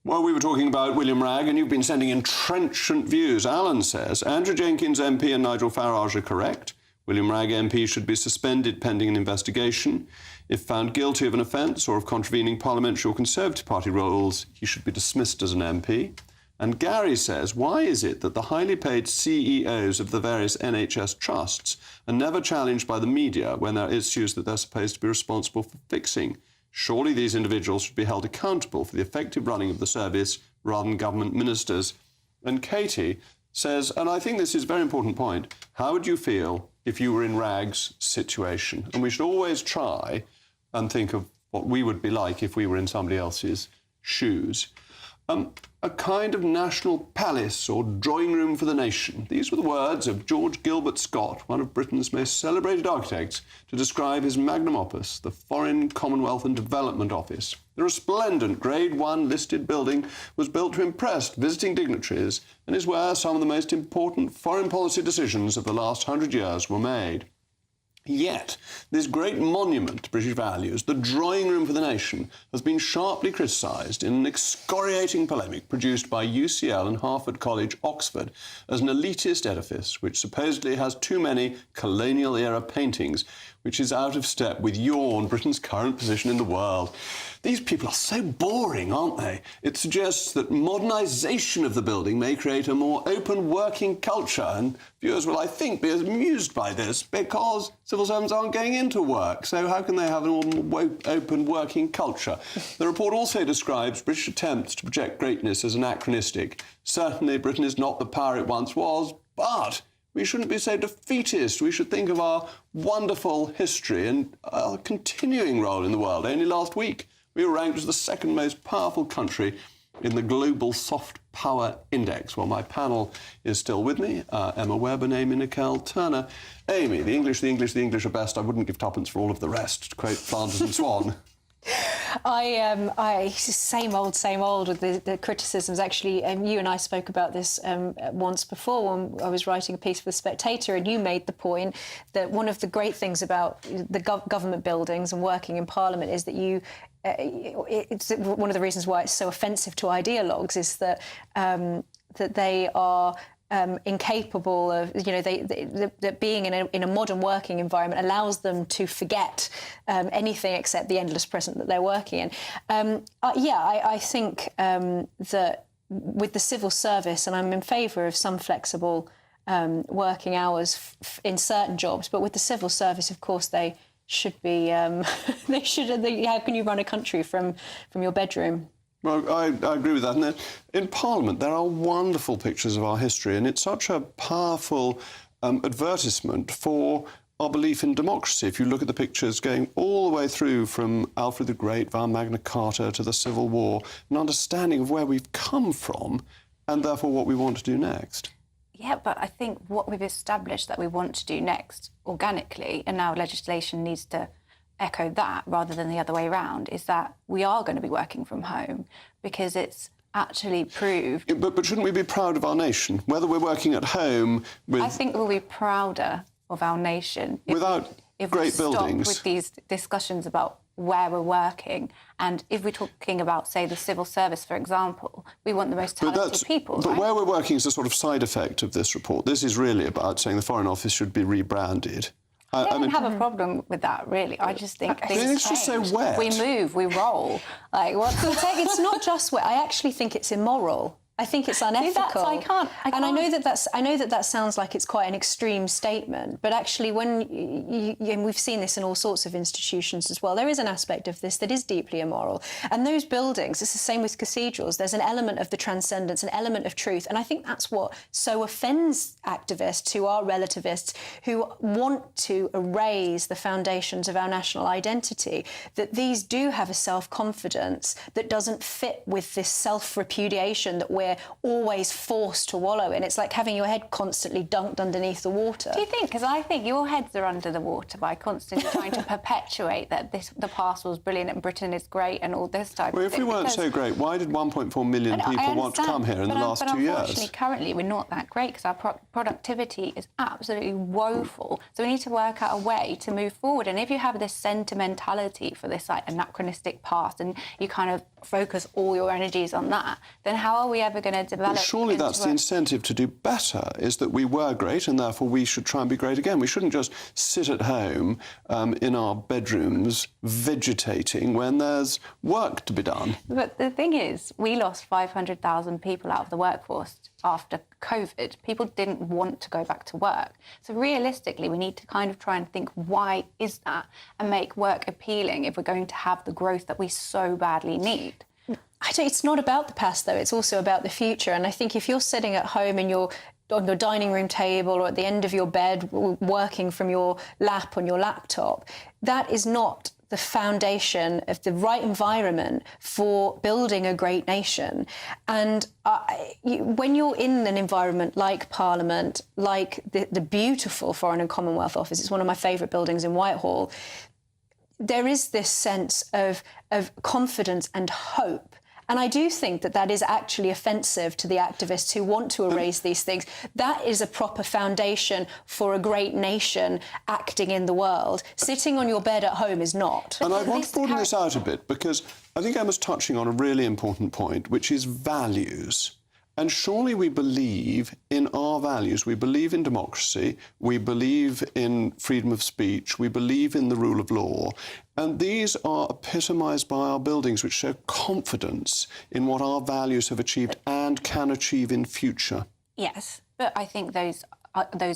Well, we were talking about William Wragg, and you've been sending in trenchant views. Alan says, Andrew Jenkins MP and Nigel Farage are correct. William Wragg MP should be suspended pending an investigation. If found guilty of an offence or of contravening parliamentary or Conservative Party rules, he should be dismissed as an MP. And Gary says, why is it that the highly paid CEOs of the various NHS trusts are never challenged by the media when there are issues that they're supposed to be responsible for fixing? Surely these individuals should be held accountable for the effective running of the service rather than government ministers. And Katie says, and I think this is a very important point, how would you feel if you were in Wragg's situation? And we should always try and think of what we would be like if we were in somebody else's shoes. A kind of national palace or drawing room for the nation. These were the words of George Gilbert Scott, one of Britain's most celebrated architects, to describe his magnum opus, the Foreign, Commonwealth and Development Office. The resplendent Grade 1 listed building was built to impress visiting dignitaries and is where some of the most important foreign policy decisions of the last 100 years were made. Yet, this great monument to British values, the drawing room for the nation, has been sharply criticised in an excoriating polemic produced by UCL and Harvard College, Oxford, as an elitist edifice which supposedly has too many colonial-era paintings, which is out of step with your and Britain's current position in the world. These people are so boring, aren't they? It suggests that modernisation of the building may create a more open working culture, and viewers will, I think, be amused by this because civil servants aren't going into work, so how can they have an more open working culture? The report also describes British attempts to project greatness as anachronistic. Certainly, Britain is not the power it once was, but we shouldn't be so defeatist. We should think of our wonderful history and our continuing role in the world. Only last week, we were ranked as the second most powerful country in the Global Soft Power Index. Well, my panel is still with me. Emma Webb and Amy Nicole Turner. Amy, the English are best. I wouldn't give tuppence for all of the rest, to quote Flanders and Swan. Same old with the criticisms. Actually, you and I spoke about this once before when I was writing a piece for The Spectator, and you made the point that one of the great things about the government buildings and working in Parliament is that it's one of the reasons why it's so offensive to ideologues is that that they are incapable of, that being in a modern working environment allows them to forget anything except the endless present that they're working in. I think that with the civil service, and I'm in favour of some flexible working hours in certain jobs, but with the civil service, of course, they should be. How can you run a country from your bedroom? Well, I agree with that. And in Parliament, there are wonderful pictures of our history, and it's such a powerful advertisement for our belief in democracy. If you look at the pictures going all the way through from Alfred the Great via Magna Carta to the Civil War, an understanding of where we've come from and therefore what we want to do next. Yeah, but I think what we've established that we want to do next organically, and now legislation needs to echo that rather than the other way around, is that we are going to be working from home because it's actually proved. But shouldn't we be proud of our nation? Whether we're working at home with... I think we'll be prouder of our nation if great we buildings. stop with these discussions about where we're working. And if we're talking about, say, the civil service, for example, we want the most talented people. But right? where we're working is a sort of side effect of this report. This is really about saying the Foreign Office should be rebranded. I don't have a problem with that, really. I just think things it's just so change. wet. We move, we roll. Like what? It's not just wet. I actually think it's immoral. I think it's unethical. I can't. And I know that sounds like it's quite an extreme statement, but actually, when and we've seen this in all sorts of institutions as well, there is an aspect of this that is deeply immoral. And those buildings, it's the same with cathedrals. There's an element of the transcendence, an element of truth, and I think that's what so offends activists who are relativists, who want to erase the foundations of our national identity. That these do have a self-confidence that doesn't fit with this self-repudiation that we're always forced to wallow in. It's like having your head constantly dunked underneath the water. Do you think? Because I think your heads are under the water by constantly trying to perpetuate that the past was brilliant and Britain is great and all this type of thing. Well, if we weren't so great, why did 1.4 million people want to come here in the last 2 years? Unfortunately, currently, we're not that great because our productivity is absolutely woeful. So we need to work out a way to move forward. And if you have this sentimentality for this like anachronistic past and you kind of focus all your energies on that, then how are we ever going to develop? But surely that's the incentive to do better, is that we were great and therefore we should try and be great again. We shouldn't just sit at home in our bedrooms vegetating when there's work to be done. But the thing is, we lost 500,000 people out of the workforce after COVID. People didn't want to go back to work. So realistically, we need to kind of try and think, why is that? And make work appealing if we're going to have the growth that we so badly need. It's not about the past, though. It's also about the future. And I think if you're sitting at home and you're on your dining room table or at the end of your bed working from your lap on your laptop, that is not the foundation of the right environment for building a great nation. And when you're in an environment like Parliament, like the beautiful Foreign and Commonwealth Office, it's one of my favourite buildings in Whitehall, there is this sense of confidence and hope. And I do think that is actually offensive to the activists who want to erase these things. That is a proper foundation for a great nation acting in the world. Sitting on your bed at home is not. And I want to broaden this out a bit because I think Emma's touching on a really important point, which is values. And surely we believe in our values. We believe in democracy. We believe in freedom of speech. We believe in the rule of law. And these are epitomised by our buildings, which show confidence in what our values have achieved and can achieve in future. Yes, but I think those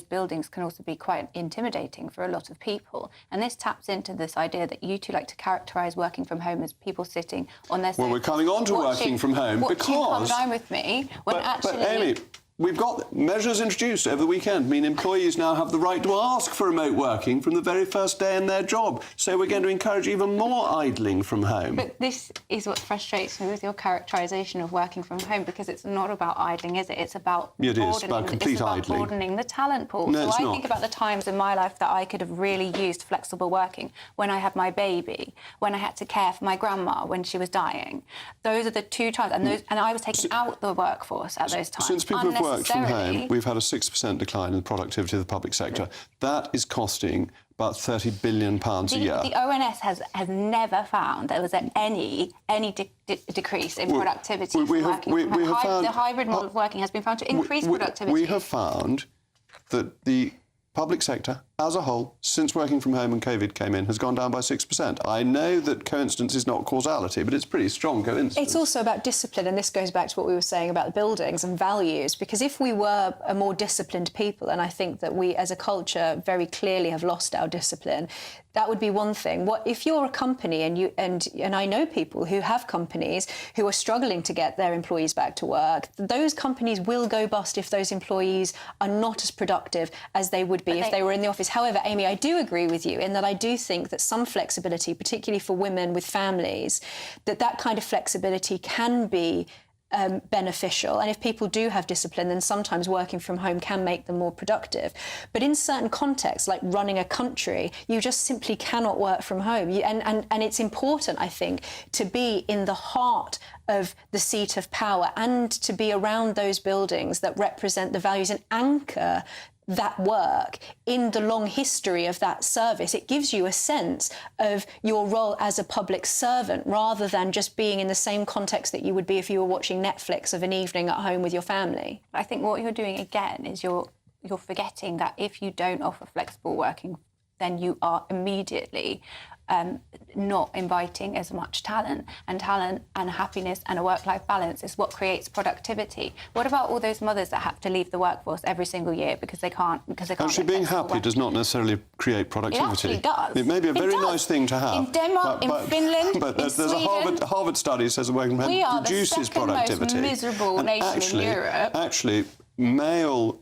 buildings can also be quite intimidating for a lot of people. And this taps into this idea that you two like to characterise working from home as people sitting on their sofas. Well, we're coming on to working from home because... Come down with me when actually... But Amy, we've got measures introduced over the weekend. I mean, employees now have the right to ask for remote working from the very first day in their job. So we're going to encourage even more idling from home. But this is what frustrates me with your characterisation of working from home, because it's not about idling, is it? It's about it is about complete idling. Broadening the talent pool. No, so I think about the times in my life that I could have really used flexible working. When I had my baby, when I had to care for my grandma when she was dying. Those are the two times, and I was taken out the workforce at those times. Since people have worked from home, we've had a 6% decline in the productivity of the public sector. That is costing about £30 billion a year. The ONS has never found there was any decrease in productivity. The hybrid model of working has been found to increase productivity. We have found that the public sector as a whole, since working from home and COVID came in, has gone down by 6%. I know that coincidence is not causality, but it's pretty strong coincidence. It's also about discipline, and this goes back to what we were saying about the buildings and values, because if we were a more disciplined people, and I think that we as a culture very clearly have lost our discipline, that would be one thing. If you're a company and I know people who have companies who are struggling to get their employees back to work, those companies will go bust if those employees are not as productive as they would be if they were in the office. However, Amy, I do agree with you in that I do think that some flexibility, particularly for women with families, that kind of flexibility can be beneficial, and if people do have discipline, then sometimes working from home can make them more productive. But in certain contexts, like running a country, you just simply cannot work from home. And it's important, I think, to be in the heart of the seat of power and to be around those buildings that represent the values and anchor that work in the long history of that service. It gives you a sense of your role as a public servant rather than just being in the same context that you would be if you were watching Netflix of an evening at home with your family. I think what you're doing again is you're forgetting that if you don't offer flexible working, then you are immediately not inviting as much talent and happiness and a work-life balance is what creates productivity. What about all those mothers that have to leave the workforce every single year because they can't Actually, being happy does not necessarily create productivity. It actually does. It may be a very nice thing to have. In Denmark, in Finland, but in there's Sweden, a Harvard study says that working from we home are the reduces second productivity. most miserable nation in Europe. Actually, male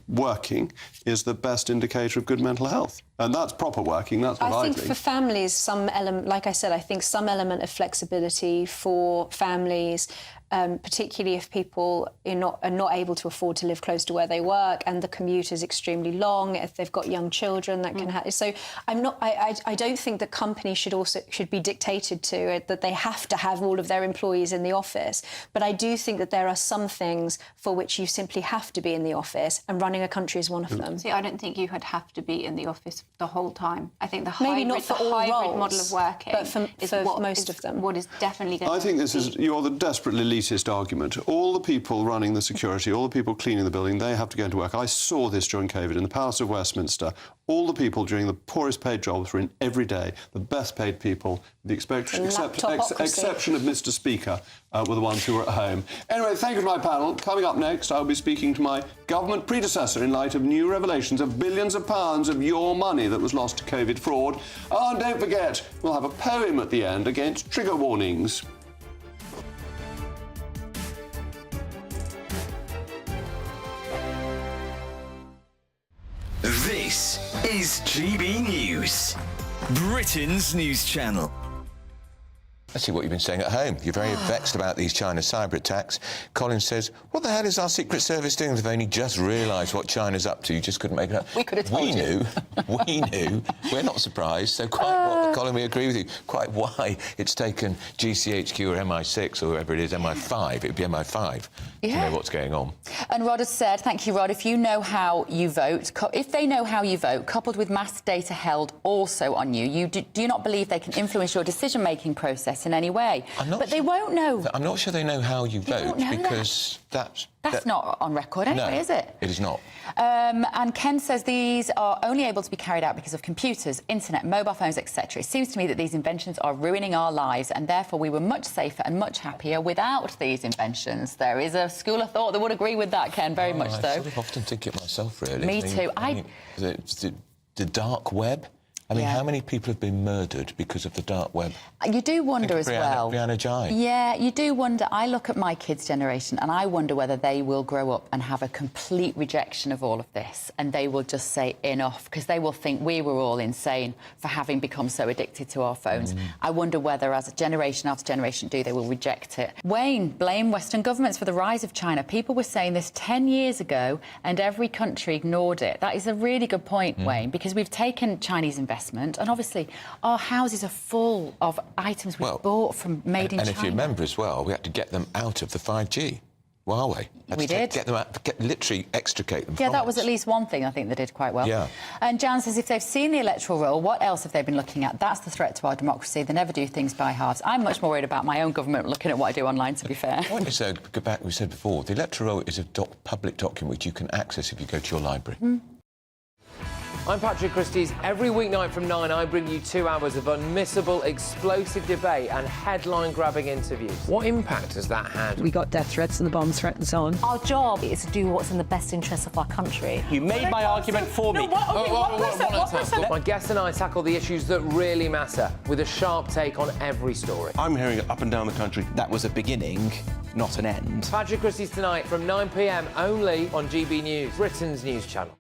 working is the best indicator of good mental health. And that's proper working, that's what I think. I think for families, some element, like I said, I think some element of flexibility for families, particularly if people are not able to afford to live close to where they work and the commute is extremely long, if they've got young children that can have... So I don't think that companies should be dictated to it, that they have to have all of their employees in the office. But I do think that there are some things for which you simply have to be in the office, and running a country is one of them. See, I don't think you would have to be in the office the whole time. I think the Maybe hybrid, not for all hybrid roles, model of working but for most of them. What is definitely going to I think this is you're the desperately elitist argument. All the people running the security, all the people cleaning the building, they have to go into work. I saw this during COVID in the Palace of Westminster. All the people during the poorest paid jobs were in every day. The best paid people, the exception of Mr. Speaker, were the ones who were at home. Anyway, thank you to my panel. Coming up next, I'll be speaking to my government predecessor in light of new revelations of billions of pounds of your money that was lost to COVID fraud. Oh, and don't forget, we'll have a poem at the end against trigger warnings. This is GB News, Britain's news channel. Let's see what you've been saying at home. You're very vexed about these China cyber attacks. Colin says, what the hell is our Secret Service doing? They've only just realised what China's up to. You just couldn't make it up. We could have told you. We knew. We're not surprised. So Colin, we agree with you. Quite why it's taken GCHQ or MI6 or whoever it is, MI5. It would be MI5 to know what's going on. And Rod has said, thank you, Rod, if you know how you vote, if they know how you vote, coupled with mass data held also on you, do you not believe they can influence your decision-making process in any way? They won't know. I'm not sure they know how you vote because that's not on record anyway, is it? It is not. And Ken says these are only able to be carried out because of computers, internet, mobile phones, etc. It seems to me that these inventions are ruining our lives and therefore we were much safer and much happier without these inventions. There is a school of thought that would agree with that, Ken, very much so. I sort of often think it myself, really. Me too. The dark web. I mean, how many people have been murdered because of the dark web? You do wonder as well. Brianna Jai. Yeah, you do wonder. I look at my kids' generation and I wonder whether they will grow up and have a complete rejection of all of this and they will just say enough because they will think we were all insane for having become so addicted to our phones. I wonder whether, as a generation after generation do, they will reject it. Wayne, blame Western governments for the rise of China. People were saying this 10 years ago and every country ignored it. That is a really good point, Wayne, because we've taken Chinese investment and obviously our houses are full of items we've bought from made in China. And if you remember as well, we had to get them out of the 5G. Huawei. We did. Get them out, literally extricate them from that was at least one thing I think they did quite well. Yeah. And Jan says if they've seen the electoral roll, what else have they been looking at? That's the threat to our democracy. They never do things by halves. I'm much more worried about my own government looking at what I do online, to be fair. The point is, though, go back, we said before, the electoral roll is a public document which you can access if you go to your library. I'm Patrick Christie's. Every weeknight from 9, I bring you 2 hours of unmissable, explosive debate and headline-grabbing interviews. What impact has that had? We got death threats and the bomb threat and so on. Our job is to do what's in the best interest of our country. You made my argument for me. My guest and I tackle the issues that really matter with a sharp take on every story. I'm hearing it up and down the country. That was a beginning, not an end. Patrick Christie's tonight from 9 p.m. only on GB News, Britain's news channel.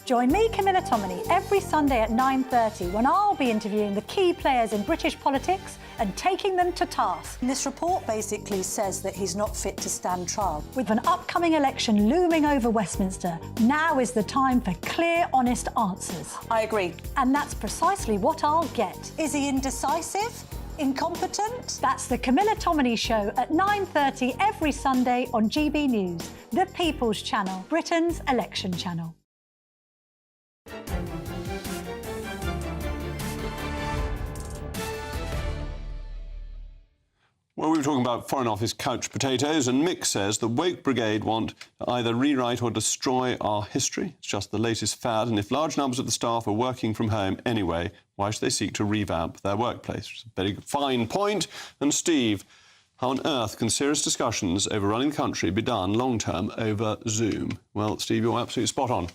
Join me, Camilla Tominey, every Sunday at 9:30 when I'll be interviewing the key players in British politics and taking them to task. This report basically says that he's not fit to stand trial. With an upcoming election looming over Westminster, now is the time for clear, honest answers. I agree. And that's precisely what I'll get. Is he indecisive? Incompetent? That's the Camilla Tominey Show at 9:30 every Sunday on GB News, the People's Channel, Britain's election channel. Well, we were talking about Foreign Office couch potatoes, and Mick says the Woke Brigade want to either rewrite or destroy our history. It's just the latest fad, and if large numbers of the staff are working from home anyway, why should they seek to revamp their workplace? It's a very fine point. And Steve, how on earth can serious discussions over running the country be done long-term over Zoom? Well, Steve, you're absolutely spot on.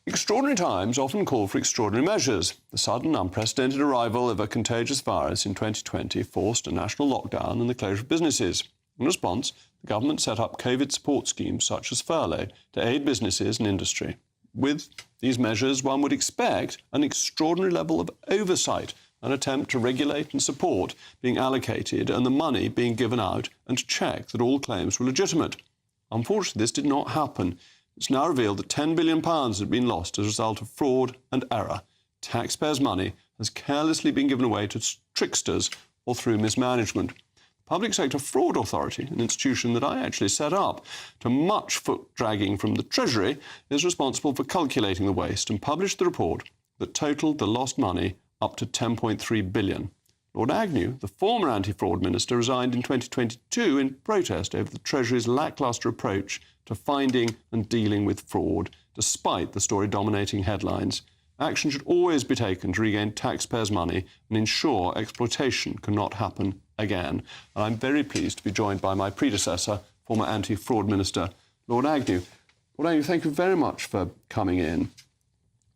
Extraordinary times often call for extraordinary measures. The sudden, unprecedented arrival of a contagious virus in 2020 forced a national lockdown and the closure of businesses. In response, the government set up COVID support schemes such as furlough to aid businesses and industry. With these measures, one would expect an extraordinary level of oversight, an attempt to regulate and support being allocated and the money being given out, and to check that all claims were legitimate. Unfortunately, this did not happen. It's now revealed that £10 billion had been lost as a result of fraud and error. Taxpayers' money has carelessly been given away to tricksters or through mismanagement. The Public Sector Fraud Authority, an institution that I actually set up, to much foot-dragging from the Treasury, is responsible for calculating the waste and published the report that totalled the lost money up to £10.3 billion. Lord Agnew, the former anti-fraud minister, resigned in 2022 in protest over the Treasury's lacklustre approach to finding and dealing with fraud, despite the story dominating headlines. Action should always be taken to regain taxpayers' money and ensure exploitation cannot happen again. And I'm very pleased to be joined by my predecessor, former anti-fraud minister, Lord Agnew. Lord Agnew, thank you very much for coming in.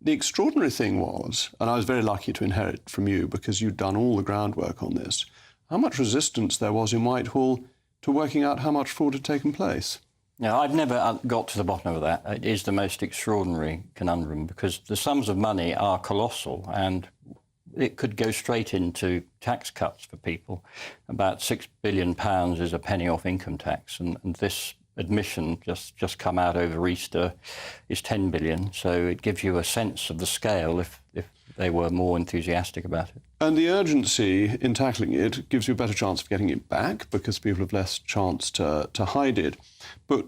The extraordinary thing was, and I was very lucky to inherit from you because you'd done all the groundwork on this, how much resistance there was in Whitehall to working out how much fraud had taken place. No, I've never got to the bottom of that. It is the most extraordinary conundrum because the sums of money are colossal and it could go straight into tax cuts for people. About £6 billion is a penny off income tax, and this admission just come out over Easter is 10 billion, so it gives you a sense of the scale if they were more enthusiastic about it. And the urgency in tackling it gives you a better chance of getting it back because people have less chance to hide it. But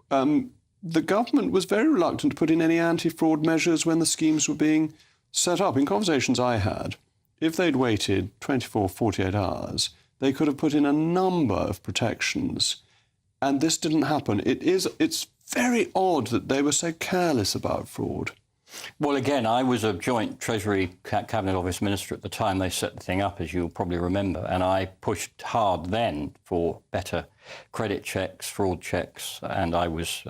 the government was very reluctant to put in any anti-fraud measures when the schemes were being set up. In conversations I had, if they'd waited 24, 48 hours, they could have put in a number of protections. And this didn't happen. It's very odd that they were so careless about fraud. Well, again, I was a joint Treasury Cabinet Office Minister at the time they set the thing up, as you'll probably remember, and I pushed hard then for better credit checks, fraud checks, and I was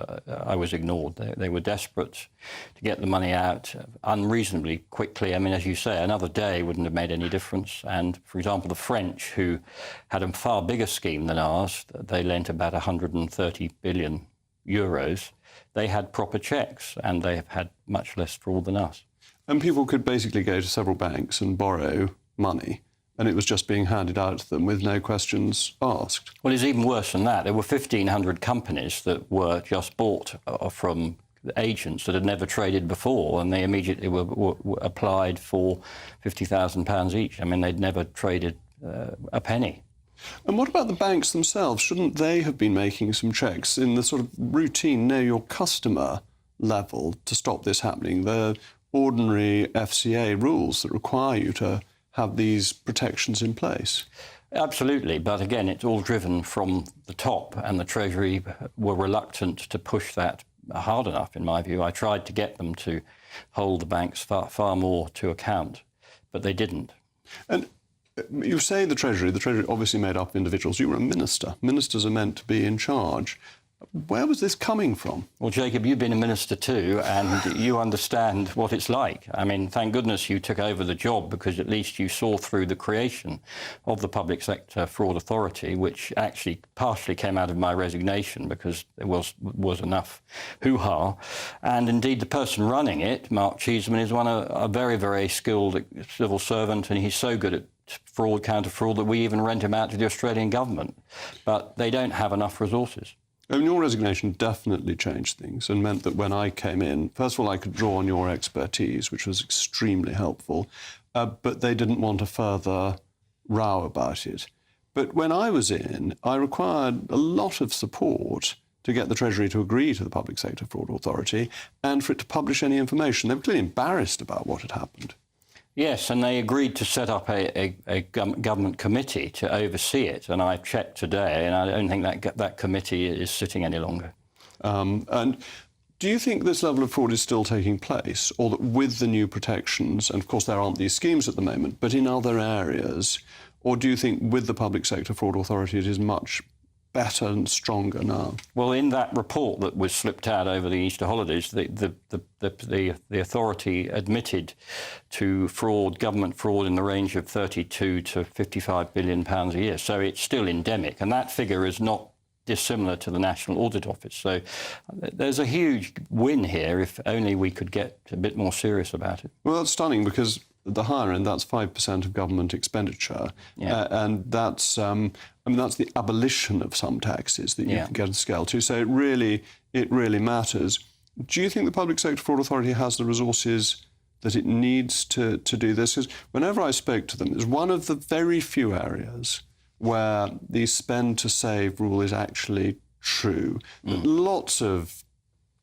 ignored. They were desperate to get the money out unreasonably quickly. I mean, as you say, another day wouldn't have made any difference. And, for example, the French, who had a far bigger scheme than ours, they lent about 130 billion euros. They had proper checks, and they have had much less fraud than us. And people could basically go to several banks and borrow money, and it was just being handed out to them with no questions asked. Well, it's even worse than that. There were 1,500 companies that were just bought from agents that had never traded before, and they immediately were applied for £50,000 each. I mean, they'd never traded a penny. And what about the banks themselves? Shouldn't they have been making some checks in the sort of routine know your customer level to stop this happening? The ordinary FCA rules that require you to have these protections in place. Absolutely, but again, it's all driven from the top, and the Treasury were reluctant to push that hard enough, in my view. I tried to get them to hold the banks far more to account, but they didn't. And you say the Treasury obviously made up of individuals. You were a minister. Ministers are meant to be in charge. Where was this coming from? Well, Jacob, you've been a minister too, and you understand what it's like. I mean, thank goodness you took over the job, because at least you saw through the creation of the Public Sector Fraud Authority, which actually partially came out of my resignation because there was enough hoo-ha. And indeed, the person running it, Mark Cheeseman, is a very, very skilled civil servant, and he's so good at fraud, counter-fraud, that we even rent him out to the Australian government. But they don't have enough resources. I mean, your resignation definitely changed things and meant that when I came in, first of all, I could draw on your expertise, which was extremely helpful, but they didn't want a further row about it. But when I was in, I required a lot of support to get the Treasury to agree to the Public Sector Fraud Authority and for it to publish any information. They were clearly embarrassed about what had happened. Yes, and they agreed to set up a government committee to oversee it, and I checked today, and I don't think that committee is sitting any longer. And do you think this level of fraud is still taking place, or that with the new protections, and of course there aren't these schemes at the moment, but in other areas, or do you think with the Public Sector Fraud Authority it is much better and stronger now? Well, in that report that was slipped out over the Easter holidays, the authority admitted to government fraud in the range of 32 to 55 billion pounds a year. So it's still endemic, and that figure is not dissimilar to the National Audit Office. So there's a huge win here if only we could get a bit more serious about it. Well, that's stunning, because at the higher end, that's 5% of government expenditure. Yeah. And that's, that's the abolition of some taxes that you can get a scale to. So it really matters. Do you think the Public Sector Fraud Authority has the resources that it needs to do this? Because whenever I spoke to them, it's one of the very few areas where the spend to save rule is actually true. Lots of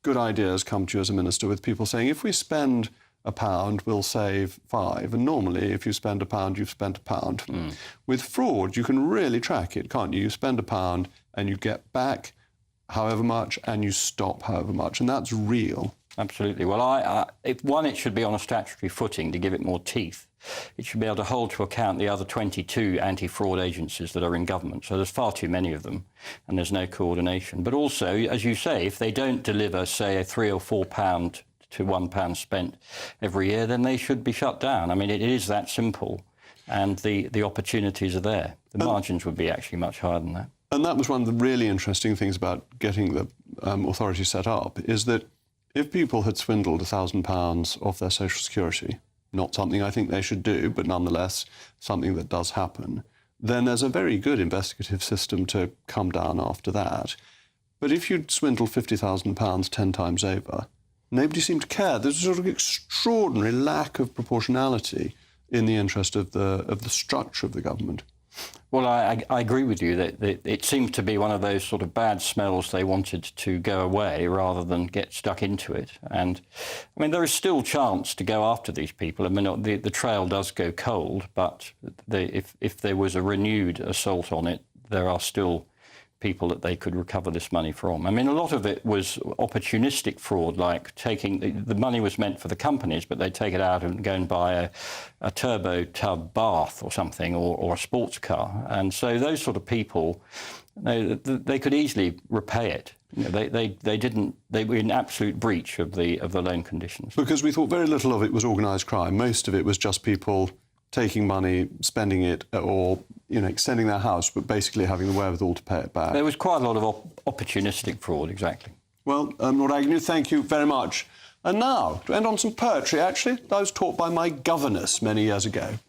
good ideas come to you as a minister with people saying, if we spend £1, we'll save £5. And normally, if you spend £1, you've spent £1. With fraud, you can really track it, can't you? You spend £1 and you get back however much, and you stop however much, and that's real. Absolutely. Well, it should be on a statutory footing to give it more teeth. It should be able to hold to account the other 22 anti-fraud agencies that are in government. So there's far too many of them, and there's no coordination. But also, as you say, if they don't deliver, say, a £3 or £4 to £1 spent every year, then they should be shut down. I mean, it is that simple, and the opportunities are there. The margins would be actually much higher than that. And that was one of the really interesting things about getting the authority set up, is that if people had swindled £1,000 off their social security, not something I think they should do, but nonetheless something that does happen, then there's a very good investigative system to come down after that. But if you'd swindled £50,000 10 times over, nobody seemed to care. There's a sort of extraordinary lack of proportionality in the interest of the structure of the government. Well, I agree with you that it seems to be one of those sort of bad smells they wanted to go away rather than get stuck into it. And, I mean, there is still chance to go after these people. I mean, the trail does go cold, but if there was a renewed assault on it, there are still people that they could recover this money from. I mean, a lot of it was opportunistic fraud, like taking the money was meant for the companies, but they'd take it out and go and buy a turbo tub bath or something, or a sports car. And so those sort of people, they could easily repay it. You know, they were in absolute breach of the loan conditions. Because we thought very little of it was organised crime. Most of it was just people taking money, spending it, or extending their house, but basically having the wherewithal to pay it back. There was quite a lot of opportunistic fraud, exactly. Well, Lord Agnew, thank you very much. And now, to end on some poetry, actually, that I was taught by my governess many years ago.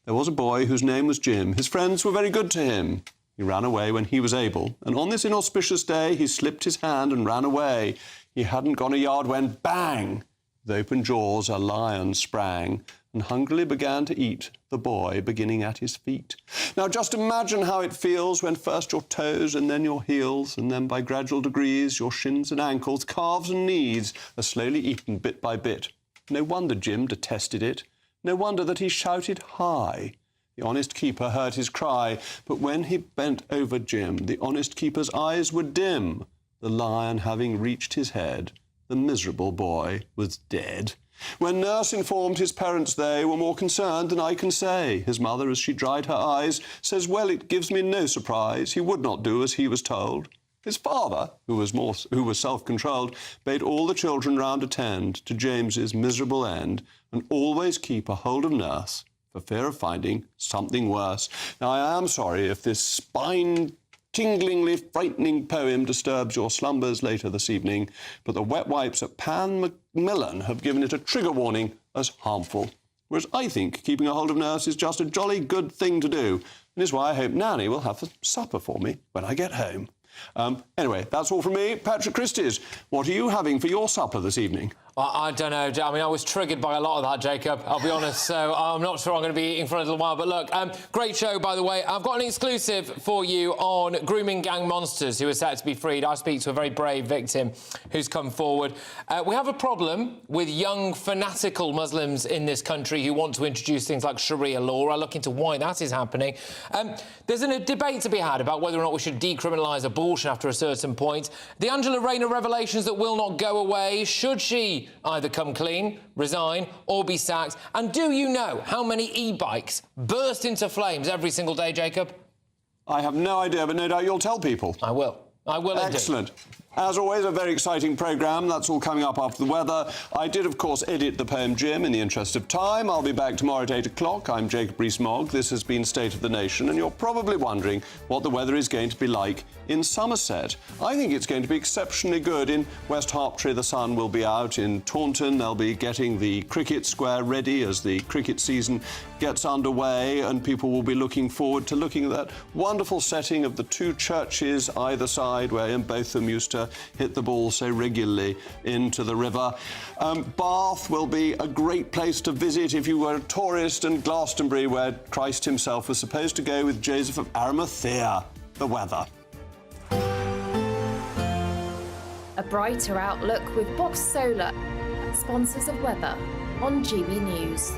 There was a boy whose name was Jim. His friends were very good to him. He ran away when he was able, and on this inauspicious day he slipped his hand and ran away. He hadn't gone a yard when, bang! With open jaws a lion sprang, and hungrily began to eat the boy beginning at his feet. Now just imagine how it feels when first your toes and then your heels, and then by gradual degrees your shins and ankles, calves and knees are slowly eaten bit by bit. No wonder Jim detested it. No wonder that he shouted hi. The honest keeper heard his cry, but when he bent over Jim, the honest keeper's eyes were dim. The lion having reached his head, the miserable boy was dead. When nurse informed his parents, they were more concerned than I can say. His mother, as she dried her eyes, says, well, it gives me no surprise. He would not do as he was told. His father, who was self-controlled, bade all the children round attend to James's miserable end, and always keep a hold of nurse, for fear of finding something worse. Now, I am sorry if this spine-tinglingly frightening poem disturbs your slumbers later this evening, but the wet wipes at Pan Macmillan have given it a trigger warning as harmful. Whereas I think keeping a hold of nurse is just a jolly good thing to do, and is why I hope Nanny will have supper for me when I get home. Anyway, that's all from me. Patrick Christys, what are you having for your supper this evening? I don't know. I mean, I was triggered by a lot of that, Jacob, I'll be honest, so I'm not sure I'm going to be eating for a little while. But look, great show, by the way. I've got an exclusive for you on grooming gang monsters who are set to be freed. I speak to a very brave victim who's come forward. We have a problem with young, fanatical Muslims in this country who want to introduce things like Sharia law. I'll look into why that is happening. There's a debate to be had about whether or not we should decriminalise abortion after a certain point. The Angela Rayner revelations that will not go away. Should she either come clean, resign, or be sacked? And do you know how many e-bikes burst into flames every single day, Jacob? I have no idea, but no doubt you'll tell people. I will. I will indeed. Excellent. As always, a very exciting programme. That's all coming up after the weather. I did, of course, edit the poem Jim in the interest of time. I'll be back tomorrow at 8 o'clock. I'm Jacob Rees-Mogg. This has been State of the Nation, and you're probably wondering what the weather is going to be like in Somerset. I think it's going to be exceptionally good. In West Hertfordshire, the sun will be out. In Taunton, they'll be getting the cricket square ready as the cricket season gets underway, and people will be looking forward to looking at that wonderful setting of the two churches either side, where both of them used to hit the ball so regularly into the river. Bath will be a great place to visit if you were a tourist, and Glastonbury, where Christ himself was supposed to go with Joseph of Arimathea. The weather. A brighter outlook with Box Solar, sponsors of weather on GB News.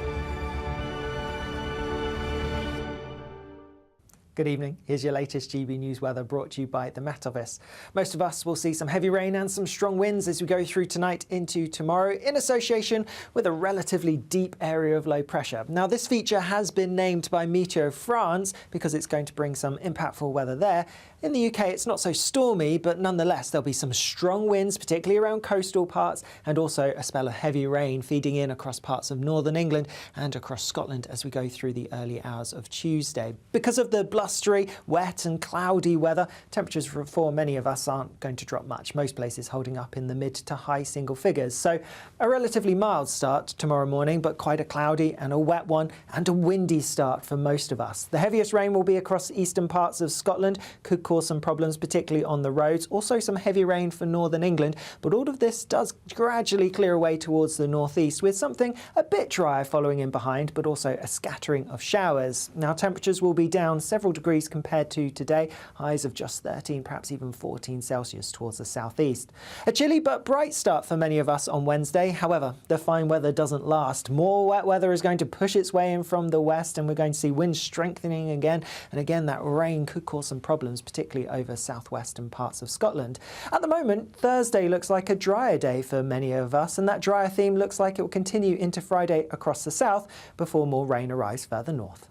Good evening. Here's your latest GB News weather brought to you by the Met Office. Most of us will see some heavy rain and some strong winds as we go through tonight into tomorrow in association with a relatively deep area of low pressure. Now, this feature has been named by Meteo France because it's going to bring some impactful weather there. In the UK, it's not so stormy, but nonetheless, there'll be some strong winds, particularly around coastal parts, and also a spell of heavy rain feeding in across parts of northern England and across Scotland as we go through the early hours of Tuesday. Because of the blustery, wet and cloudy weather, temperatures for many of us aren't going to drop much. Most places holding up in the mid to high single figures. So a relatively mild start tomorrow morning, but quite a cloudy and a wet one and a windy start for most of us. The heaviest rain will be across eastern parts of Scotland, could cause some problems, particularly on the roads. Also some heavy rain for northern England, but all of this does gradually clear away towards the northeast with something a bit drier following in behind, but also a scattering of showers. Now, temperatures will be down several degrees compared to today, highs of just 13, perhaps even 14 Celsius towards the southeast. A chilly but bright start for many of us on Wednesday. However, the fine weather doesn't last. More wet weather is going to push its way in from the west, and we're going to see winds strengthening again. And again, that rain could cause some problems, particularly over southwestern parts of Scotland. At the moment, Thursday looks like a drier day for many of us, and that drier theme looks like it will continue into Friday across the south before more rain arrives further north.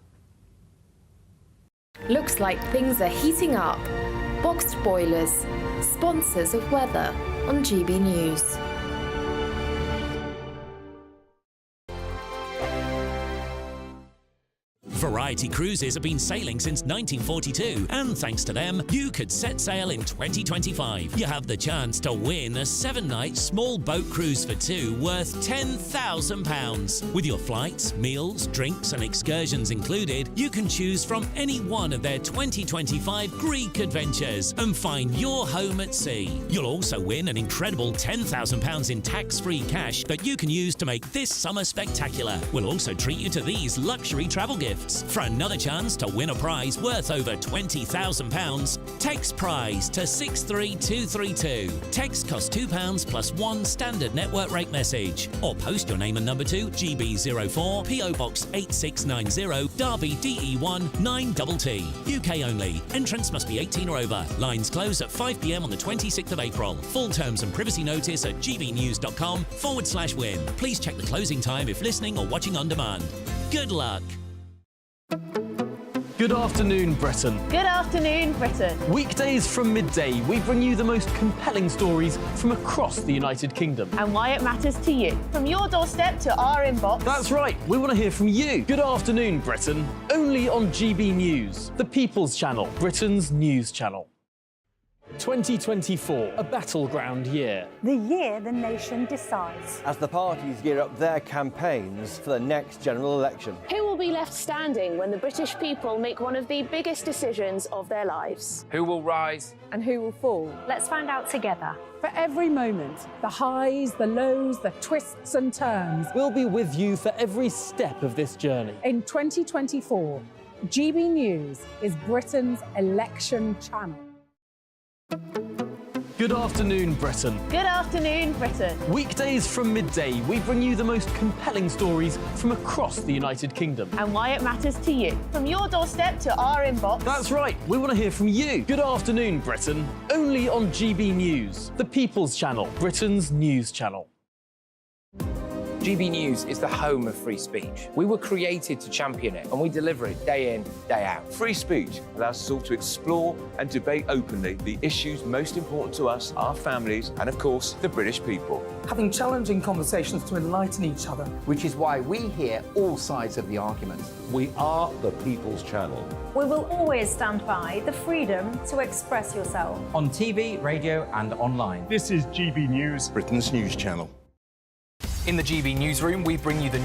Looks like things are heating up. Boxed boilers, sponsors of weather on GB News. Variety Cruises have been sailing since 1942, and thanks to them, you could set sail in 2025. You have the chance to win a 7-night small boat cruise for two worth £10,000. With your flights, meals, drinks and excursions included, you can choose from any one of their 2025 Greek adventures and find your home at sea. You'll also win an incredible £10,000 in tax-free cash that you can use to make this summer spectacular. We'll also treat you to these luxury travel gifts. For another chance to win a prize worth over £20,000, text prize to 63232. Text costs £2 plus one standard network rate message. Or post your name and number to GB04 PO Box 8690 Derby DE1 9TT. UK only. Entrance must be 18 or over. Lines close at 5 p.m. on the 26th of April. Full terms and privacy notice at gbnews.com/win. Please check the closing time if listening or watching on demand. Good luck. Good afternoon, Britain. Good afternoon, Britain. Weekdays from midday, we bring you the most compelling stories from across the United Kingdom. And why it matters to you. From your doorstep to our inbox. That's right, we want to hear from you. Good afternoon, Britain. Only on GB News, the People's Channel, Britain's news channel. 2024, a battleground year. The year the nation decides. As the parties gear up their campaigns for the next general election. Who will be left standing when the British people make one of the biggest decisions of their lives? Who will rise? And who will fall? Let's find out together. For every moment, the highs, the lows, the twists and turns. We'll be with you for every step of this journey. In 2024, GB News is Britain's election channel. Good afternoon, Britain. Good afternoon, Britain. Weekdays from midday, we bring you the most compelling stories from across the United Kingdom. And why it matters to you. From your doorstep to our inbox. That's right, we want to hear from you. Good afternoon, Britain. Only on GB News, the People's Channel, Britain's news channel. GB News is the home of free speech. We were created to champion it, and we deliver it day in, day out. Free speech allows us all to explore and debate openly the issues most important to us, our families, and of course, the British people. Having challenging conversations to enlighten each other. Which is why we hear all sides of the argument. We are the People's Channel. We will always stand by the freedom to express yourself. On TV, radio, and online. This is GB News, Britain's news channel. In the GB newsroom, we bring you the